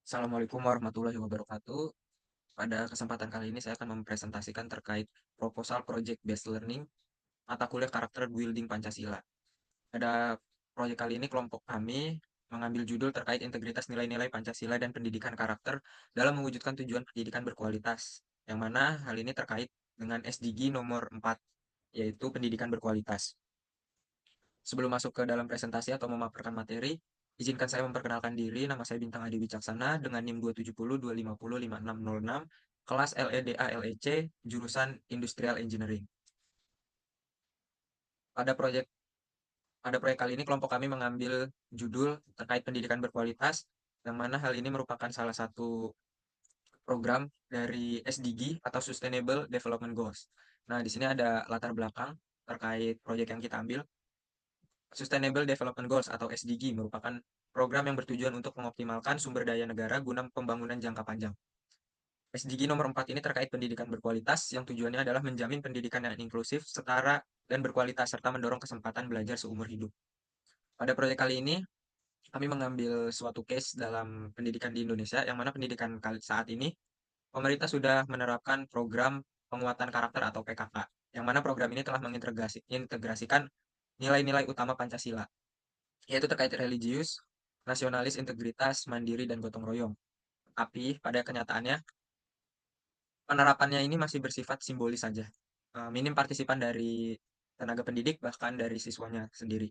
Assalamualaikum warahmatullahi wabarakatuh. Pada kesempatan kali ini saya akan mempresentasikan terkait proposal Project Based Learning mata kuliah karakter building Pancasila. Pada proyek kali ini kelompok kami mengambil judul terkait integritas nilai-nilai Pancasila dan pendidikan karakter dalam mewujudkan tujuan pendidikan berkualitas, yang mana hal ini terkait dengan SDG nomor 4, yaitu pendidikan berkualitas. Sebelum masuk ke dalam presentasi atau memaparkan materi, izinkan saya memperkenalkan diri. Nama saya Bintang Adi Wicaksana dengan NIM 270 250 5606, kelas LEDA LEC, jurusan Industrial Engineering. Pada proyek pada proyek kali ini kelompok kami mengambil judul terkait pendidikan berkualitas, yang mana hal ini merupakan salah satu program dari SDG atau Sustainable Development Goals. Nah, di sini ada latar belakang terkait proyek yang kita ambil. Sustainable Development Goals atau SDG merupakan program yang bertujuan untuk mengoptimalkan sumber daya negara guna pembangunan jangka panjang. SDG nomor 4 ini terkait pendidikan berkualitas yang tujuannya adalah menjamin pendidikan yang inklusif, setara, dan berkualitas serta mendorong kesempatan belajar seumur hidup. Pada proyek kali ini, kami mengambil suatu case dalam pendidikan di Indonesia yang mana pendidikan saat ini pemerintah sudah menerapkan program penguatan karakter atau PKK, yang mana program ini telah mengintegrasikan nilai-nilai utama Pancasila, yaitu terkait religius, nasionalis, integritas, mandiri, dan gotong royong. Tapi pada kenyataannya, penerapannya ini masih bersifat simbolis saja. Minim partisipan dari tenaga pendidik, bahkan dari siswanya sendiri.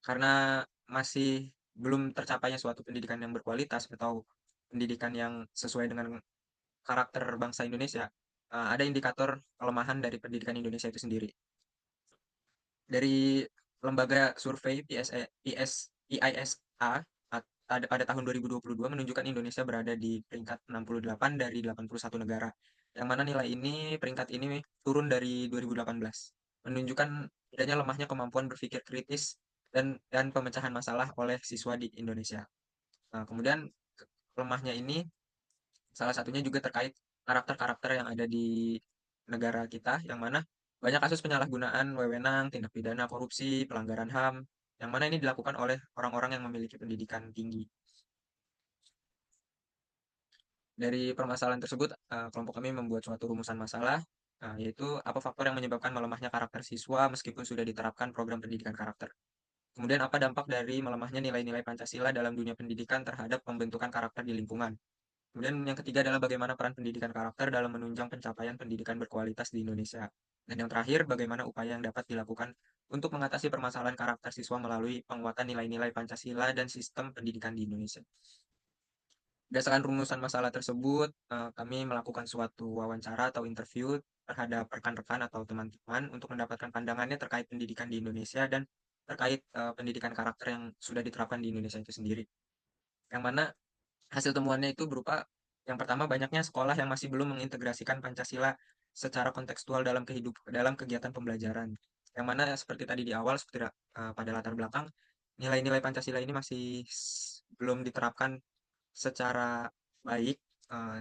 Karena masih belum tercapainya suatu pendidikan yang berkualitas atau pendidikan yang sesuai dengan karakter bangsa Indonesia, ada indikator kelemahan dari pendidikan Indonesia itu sendiri. Dari lembaga survei PISA pada tahun 2022 menunjukkan Indonesia berada di peringkat 68 dari 81 negara. Yang mana nilai ini, peringkat ini turun dari 2018. Menunjukkan adanya lemahnya kemampuan berpikir kritis dan pemecahan masalah oleh siswa di Indonesia. Nah, kemudian lemahnya ini salah satunya juga terkait karakter-karakter yang ada di negara kita, yang mana banyak kasus penyalahgunaan wewenang, tindak pidana korupsi, pelanggaran HAM, yang mana ini dilakukan oleh orang-orang yang memiliki pendidikan tinggi. Dari permasalahan tersebut, kelompok kami membuat suatu rumusan masalah, yaitu apa faktor yang menyebabkan melemahnya karakter siswa meskipun sudah diterapkan program pendidikan karakter. Kemudian apa dampak dari melemahnya nilai-nilai Pancasila dalam dunia pendidikan terhadap pembentukan karakter di lingkungan. Kemudian yang ketiga adalah bagaimana peran pendidikan karakter dalam menunjang pencapaian pendidikan berkualitas di Indonesia. Dan yang terakhir, bagaimana upaya yang dapat dilakukan untuk mengatasi permasalahan karakter siswa melalui penguatan nilai-nilai Pancasila dan sistem pendidikan di Indonesia. Berdasarkan rumusan masalah tersebut, kami melakukan suatu wawancara atau interview terhadap rekan-rekan atau teman-teman untuk mendapatkan pandangannya terkait pendidikan di Indonesia dan terkait pendidikan karakter yang sudah diterapkan di Indonesia itu sendiri. Yang mana hasil temuannya itu berupa yang pertama banyaknya sekolah yang masih belum mengintegrasikan Pancasila secara kontekstual dalam kegiatan pembelajaran. Yang mana seperti tadi di awal seperti pada latar belakang nilai-nilai Pancasila ini masih belum diterapkan secara baik. eh,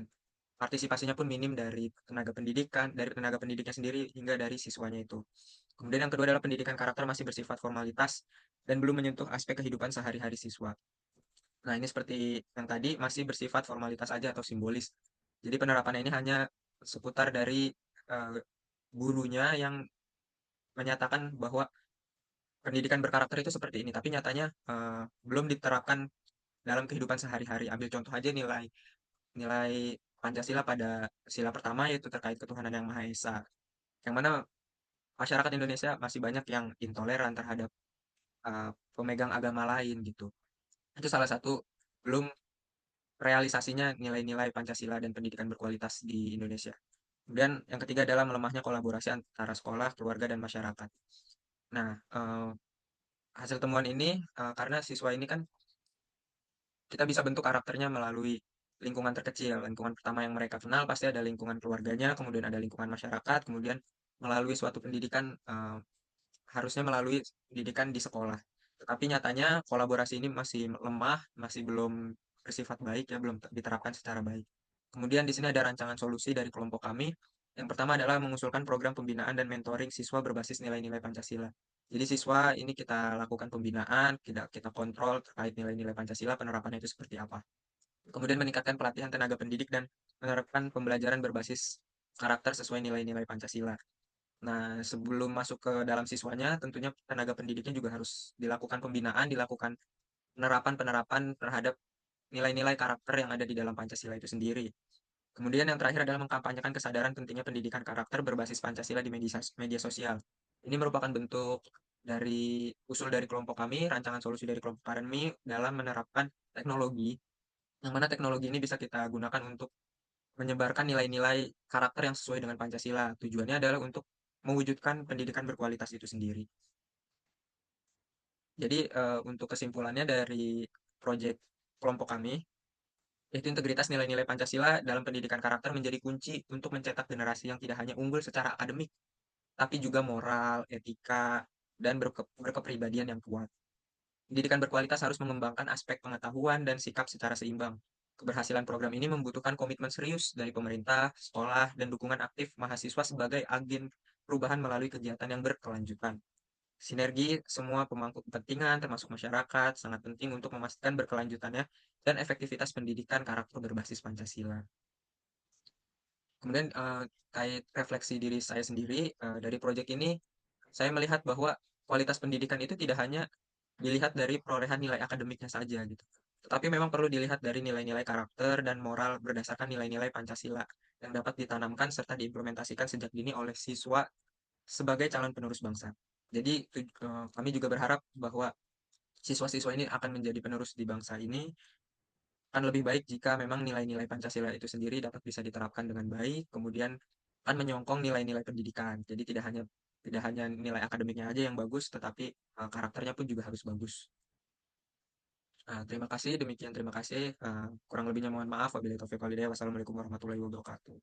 Partisipasinya pun minim dari tenaga pendidiknya sendiri hingga dari siswanya itu. Kemudian yang kedua adalah pendidikan karakter masih bersifat formalitas dan belum menyentuh aspek kehidupan sehari-hari siswa. Nah, ini seperti yang tadi masih bersifat formalitas aja atau simbolis. Jadi penerapannya ini hanya seputar dari eh, gurunya yang menyatakan bahwa pendidikan berkarakter itu seperti ini, tapi nyatanya belum diterapkan dalam kehidupan sehari-hari. Ambil contoh aja nilai nilai Pancasila pada sila pertama yaitu terkait ketuhanan yang Maha Esa. Yang mana masyarakat Indonesia masih banyak yang intoleran terhadap pemegang agama lain gitu. Itu salah satu belum realisasinya nilai-nilai Pancasila dan pendidikan berkualitas di Indonesia. Kemudian yang ketiga adalah melemahnya kolaborasi antara sekolah, keluarga, dan masyarakat. Nah, hasil temuan ini karena siswa ini kan kita bisa bentuk karakternya melalui lingkungan terkecil. Lingkungan pertama yang mereka kenal pasti ada lingkungan keluarganya, kemudian ada lingkungan masyarakat, kemudian melalui suatu pendidikan harusnya melalui pendidikan di sekolah. Tetapi nyatanya kolaborasi ini masih lemah, masih belum bersifat baik ya, belum diterapkan secara baik. Kemudian di sini ada rancangan solusi dari kelompok kami. Yang pertama adalah mengusulkan program pembinaan dan mentoring siswa berbasis nilai-nilai Pancasila. Jadi siswa ini kita lakukan pembinaan, kita kontrol terkait nilai-nilai Pancasila, penerapannya itu seperti apa. Kemudian meningkatkan pelatihan tenaga pendidik dan menerapkan pembelajaran berbasis karakter sesuai nilai-nilai Pancasila. Nah, sebelum masuk ke dalam siswanya, tentunya tenaga pendidiknya juga harus dilakukan pembinaan, dilakukan penerapan-penerapan terhadap nilai-nilai karakter yang ada di dalam Pancasila itu sendiri. Kemudian yang terakhir adalah mengkampanyekan kesadaran pentingnya pendidikan karakter berbasis Pancasila di media sosial. Ini merupakan bentuk dari usul dari kelompok kami, rancangan solusi dari kelompok kami dalam menerapkan teknologi, yang mana teknologi ini bisa kita gunakan untuk menyebarkan nilai-nilai karakter yang sesuai dengan Pancasila. Tujuannya adalah untuk mewujudkan pendidikan berkualitas itu sendiri. Jadi untuk kesimpulannya dari proyek kelompok kami, yaitu integritas nilai-nilai Pancasila dalam pendidikan karakter menjadi kunci untuk mencetak generasi yang tidak hanya unggul secara akademik, tapi juga moral, etika, dan berkepribadian yang kuat. Pendidikan berkualitas harus mengembangkan aspek pengetahuan dan sikap secara seimbang. Keberhasilan program ini membutuhkan komitmen serius dari pemerintah, sekolah, dan dukungan aktif mahasiswa sebagai agen perubahan melalui kegiatan yang berkelanjutan. Sinergi semua pemangku kepentingan, termasuk masyarakat, sangat penting untuk memastikan berkelanjutannya dan efektivitas pendidikan karakter berbasis Pancasila. Kemudian kait refleksi diri saya sendiri dari proyek ini, saya melihat bahwa kualitas pendidikan itu tidak hanya dilihat dari perolehan nilai akademiknya saja gitu. Tetapi memang perlu dilihat dari nilai-nilai karakter dan moral berdasarkan nilai-nilai Pancasila yang dapat ditanamkan serta diimplementasikan sejak dini oleh siswa sebagai calon penerus bangsa. Jadi kami juga berharap bahwa siswa-siswa ini akan menjadi penerus di bangsa ini, akan lebih baik jika memang nilai-nilai Pancasila itu sendiri dapat bisa diterapkan dengan baik, kemudian akan menyongkong nilai-nilai pendidikan. Jadi tidak hanya nilai akademiknya aja yang bagus, tetapi karakternya pun juga harus bagus. Terima kasih, demikian terima kasih. Kurang lebihnya mohon maaf. Wabillahi taufiq walhidayah. Wassalamualaikum warahmatullahi wabarakatuh.